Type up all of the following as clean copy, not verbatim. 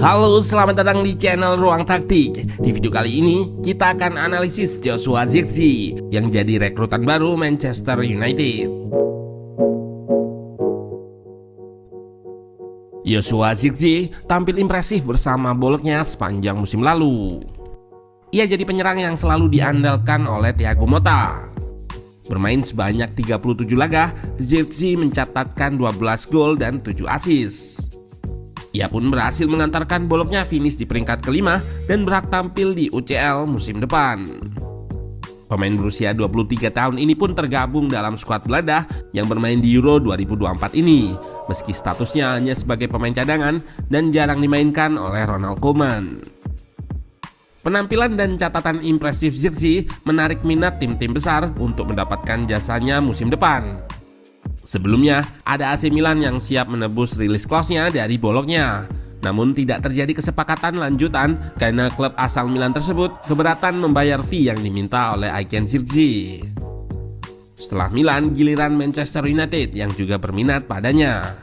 Halo, selamat datang di channel Ruang Taktik. Di video kali ini, kita akan analisis Joshua Zirkzee yang jadi rekrutan baru Manchester United. Joshua Zirkzee tampil impresif bersama Bologna sepanjang musim lalu. Ia jadi penyerang yang selalu diandalkan oleh Thiago Motta. Bermain sebanyak 37 laga, Zirkzee mencatatkan 12 gol dan 7 assist. Ia pun berhasil mengantarkan Bologna finish di peringkat kelima dan berhak tampil di UCL musim depan. Pemain berusia 23 tahun ini pun tergabung dalam skuad Belanda yang bermain di Euro 2024 ini, meski statusnya hanya sebagai pemain cadangan dan jarang dimainkan oleh Ronald Koeman. Penampilan dan catatan impresif Zirkzee menarik minat tim-tim besar untuk mendapatkan jasanya musim depan. Sebelumnya, ada AC Milan yang siap menebus rilis clause-nya dari Bologna. Namun tidak terjadi kesepakatan lanjutan karena klub asal Milan tersebut keberatan membayar fee yang diminta oleh Icon Zirkzee. Setelah Milan, giliran Manchester United yang juga berminat padanya.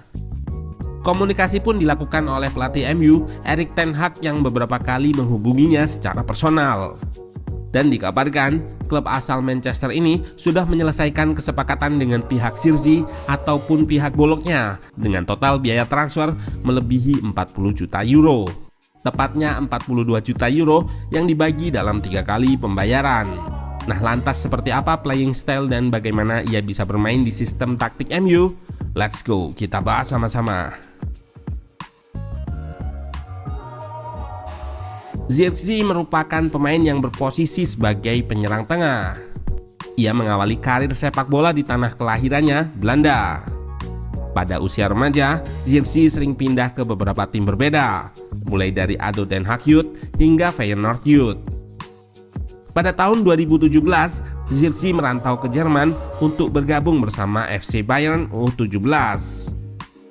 Komunikasi pun dilakukan oleh pelatih MU, Erik ten Hag, yang beberapa kali menghubunginya secara personal. Dan dikabarkan, klub asal Manchester ini sudah menyelesaikan kesepakatan dengan pihak Zirkzee ataupun pihak Bologna dengan total biaya transfer melebihi 40 juta euro. Tepatnya 42 juta euro yang dibagi dalam 3 kali pembayaran. Nah, lantas seperti apa playing style dan bagaimana ia bisa bermain di sistem taktik MU? Let's go, kita bahas sama-sama. Zirkzee merupakan pemain yang berposisi sebagai penyerang tengah. Ia mengawali karir sepak bola di tanah kelahirannya, Belanda. Pada usia remaja, Zirkzee sering pindah ke beberapa tim berbeda, mulai dari ADO Den Haag Youth hingga Feyenoord Youth. Pada tahun 2017, Zirkzee merantau ke Jerman untuk bergabung bersama FC Bayern U17.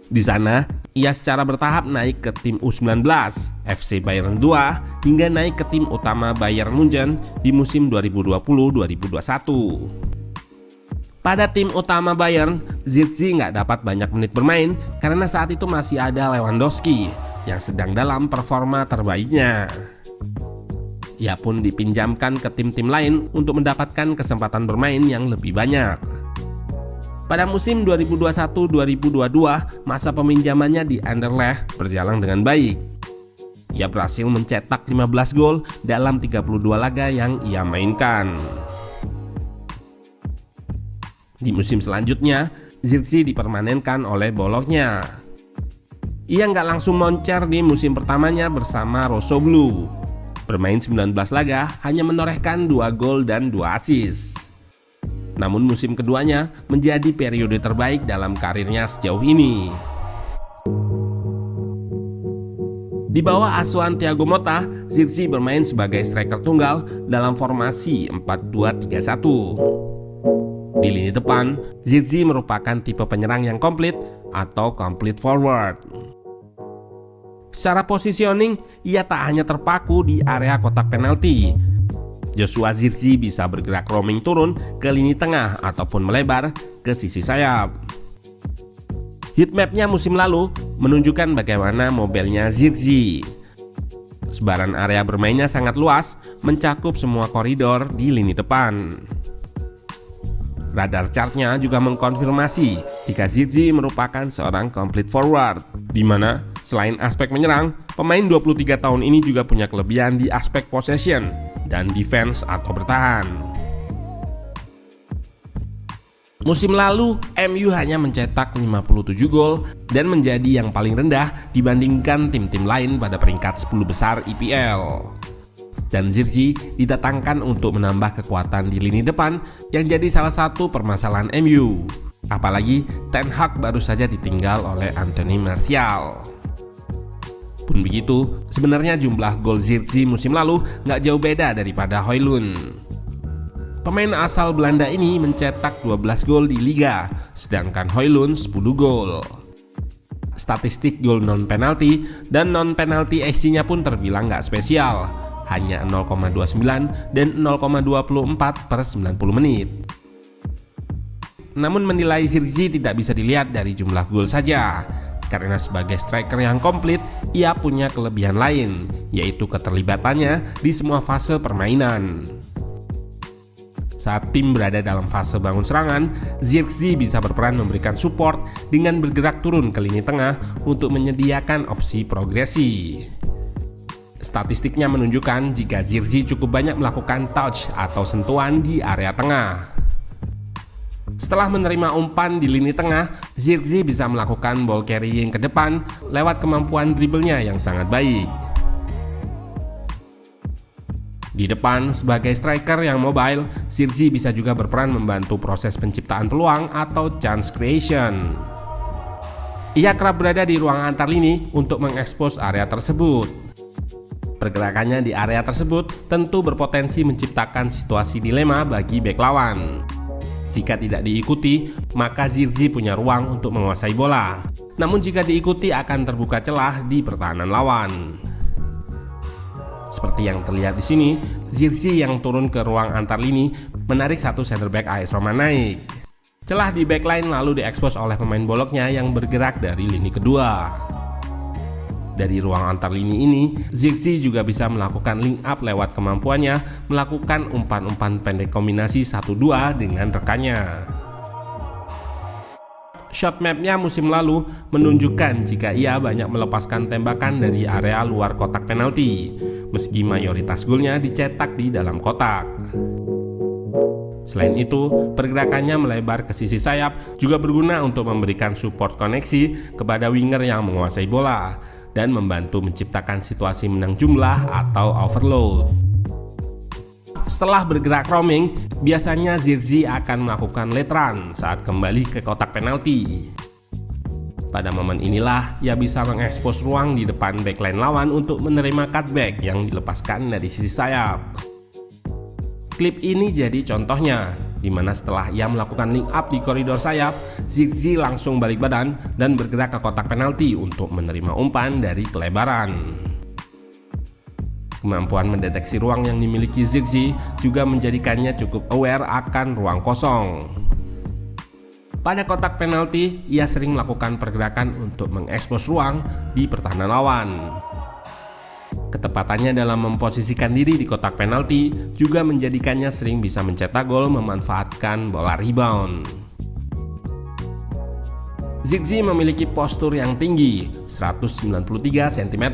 Di sana, ia secara bertahap naik ke tim U19, FC Bayern 2, hingga naik ke tim utama Bayern Munchen di musim 2020-2021. Pada tim utama Bayern, Zirkzee nggak dapat banyak menit bermain karena saat itu masih ada Lewandowski yang sedang dalam performa terbaiknya. Ia pun dipinjamkan ke tim-tim lain untuk mendapatkan kesempatan bermain yang lebih banyak. Pada musim 2021-2022, masa peminjamannya di Anderlecht berjalan dengan baik. Ia berhasil mencetak 15 gol dalam 32 laga yang ia mainkan. Di musim selanjutnya, Zirkzee dipermanenkan oleh Bologna. Ia nggak langsung moncer di musim pertamanya bersama Rossoglu. Bermain 19 laga, hanya menorehkan 2 gol dan 2 assist. Namun musim keduanya menjadi periode terbaik dalam karirnya sejauh ini. Di bawah asuhan Thiago Motta, Zirkzee bermain sebagai striker tunggal dalam formasi 4-2-3-1. Di lini depan, Zirkzee merupakan tipe penyerang yang komplit atau complete forward. Secara positioning, ia tak hanya terpaku di area kotak penalti. Joshua Zirkzee bisa bergerak roaming turun ke lini tengah ataupun melebar ke sisi sayap. Heatmapnya musim lalu menunjukkan bagaimana mobilnya Zirkzee. Sebaran area bermainnya sangat luas, mencakup semua koridor di lini depan. Radar chartnya juga mengkonfirmasi jika Zirkzee merupakan seorang complete forward, di mana selain aspek menyerang, pemain 23 tahun ini juga punya kelebihan di aspek possession dan defense atau bertahan. Musim lalu, MU hanya mencetak 57 gol dan menjadi yang paling rendah dibandingkan tim-tim lain pada peringkat 10 besar IPL. Dan Zirkzee didatangkan untuk menambah kekuatan di lini depan yang jadi salah satu permasalahan MU. Apalagi Ten Hag baru saja ditinggal oleh Anthony Martial. Pun begitu, sebenarnya jumlah gol Zirkzee musim lalu nggak jauh beda daripada Højlund. Pemain asal Belanda ini mencetak 12 gol di Liga, sedangkan Højlund 10 gol. Statistik gol non-penalti dan non-penalti XG-nya pun terbilang nggak spesial, hanya 0,29 dan 0,24 per 90 menit. Namun menilai Zirkzee tidak bisa dilihat dari jumlah gol saja, karena sebagai striker yang komplit, ia punya kelebihan lain, yaitu keterlibatannya di semua fase permainan. Saat tim berada dalam fase bangun serangan, Zirkzee bisa berperan memberikan support dengan bergerak turun ke lini tengah untuk menyediakan opsi progresi. Statistiknya menunjukkan jika Zirkzee cukup banyak melakukan touch atau sentuhan di area tengah. Setelah menerima umpan di lini tengah, Zirkzee bisa melakukan ball carrying ke depan lewat kemampuan dribblenya yang sangat baik. Di depan, sebagai striker yang mobile, Zirkzee bisa juga berperan membantu proses penciptaan peluang atau chance creation. Ia kerap berada di ruang antar lini untuk mengekspos area tersebut. Pergerakannya di area tersebut tentu berpotensi menciptakan situasi dilema bagi bek lawan. Jika tidak diikuti, maka Zirkzee punya ruang untuk menguasai bola. Namun jika diikuti akan terbuka celah di pertahanan lawan. Seperti yang terlihat di sini, Zirkzee yang turun ke ruang antar lini menarik satu center back AS Roma naik. Celah di backline lalu diekspos oleh pemain boloknya yang bergerak dari lini kedua. Dari ruang antar lini ini, Zirkzee juga bisa melakukan link up lewat kemampuannya melakukan umpan-umpan pendek kombinasi 1-2 dengan rekannya. Shot mapnya musim lalu menunjukkan jika ia banyak melepaskan tembakan dari area luar kotak penalti, meski mayoritas golnya dicetak di dalam kotak. Selain itu, pergerakannya melebar ke sisi sayap juga berguna untuk memberikan support koneksi kepada winger yang menguasai bola dan membantu menciptakan situasi menang jumlah atau overload. Setelah bergerak roaming, biasanya Zirkzee akan melakukan late run saat kembali ke kotak penalti. Pada momen inilah ia bisa mengekspos ruang di depan backline lawan untuk menerima cutback yang dilepaskan dari sisi sayap. Klip ini jadi contohnya, di mana setelah ia melakukan link up di koridor sayap, Zirkzee langsung balik badan dan bergerak ke kotak penalti untuk menerima umpan dari kelebaran. Kemampuan mendeteksi ruang yang dimiliki Zirkzee juga menjadikannya cukup aware akan ruang kosong. Pada kotak penalti, ia sering melakukan pergerakan untuk mengekspos ruang di pertahanan lawan. Ketepatannya dalam memposisikan diri di kotak penalti juga menjadikannya sering bisa mencetak gol memanfaatkan bola rebound. Zirkzee memiliki postur yang tinggi, 193 cm.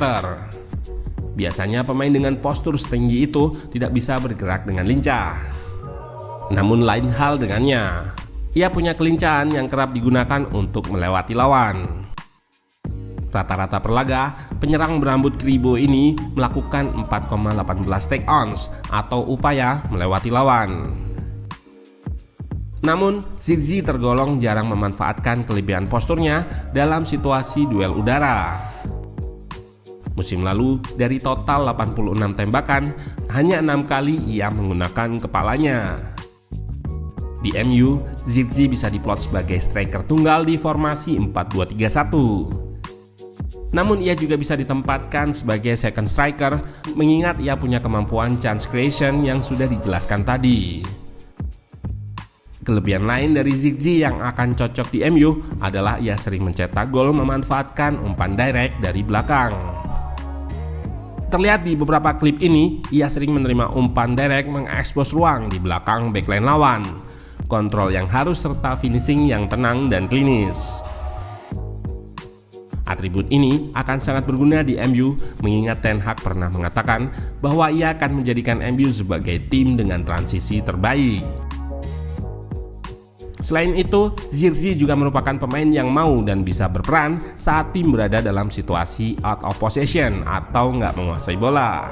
Biasanya pemain dengan postur setinggi itu tidak bisa bergerak dengan lincah. Namun lain hal dengannya. Ia punya kelincahan yang kerap digunakan untuk melewati lawan. Rata-rata per laga, penyerang berambut kribo ini melakukan 4,18 take-ons atau upaya melewati lawan. Namun, Zirkzee tergolong jarang memanfaatkan kelebihan posturnya dalam situasi duel udara. Musim lalu, dari total 86 tembakan, hanya 6 kali ia menggunakan kepalanya. Di MU, Zirkzee bisa diplot sebagai striker tunggal di formasi 4-2-3-1. Namun ia juga bisa ditempatkan sebagai second striker, mengingat ia punya kemampuan chance creation yang sudah dijelaskan tadi. Kelebihan lain dari Zirkzee yang akan cocok di MU adalah ia sering mencetak gol memanfaatkan umpan direct dari belakang. Terlihat di beberapa klip ini, ia sering menerima umpan direct mengekspos ruang di belakang backline lawan. Kontrol yang harus serta finishing yang tenang dan klinis. Atribut ini akan sangat berguna di MU, mengingat Ten Hag pernah mengatakan bahwa ia akan menjadikan MU sebagai tim dengan transisi terbaik. Selain itu, Zirkzee juga merupakan pemain yang mau dan bisa berperan saat tim berada dalam situasi out of possession atau nggak menguasai bola.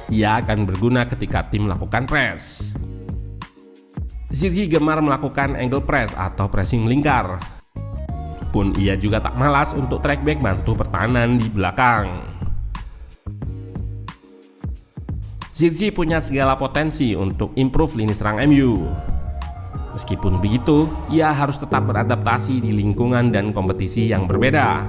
Ia akan berguna ketika tim melakukan press. Zirkzee gemar melakukan angle press atau pressing lingkar. Pun ia juga tak malas untuk track back bantu pertahanan di belakang. Zirkzee punya segala potensi untuk improve lini serang MU. Meskipun begitu, ia harus tetap beradaptasi di lingkungan dan kompetisi yang berbeda.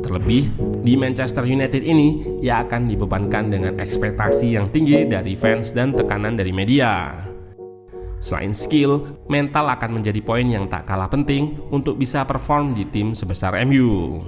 Terlebih, di Manchester United ini, ia akan dibebankan dengan ekspektasi yang tinggi dari fans dan tekanan dari media. Selain skill, mental akan menjadi poin yang tak kalah penting untuk bisa perform di tim sebesar MU.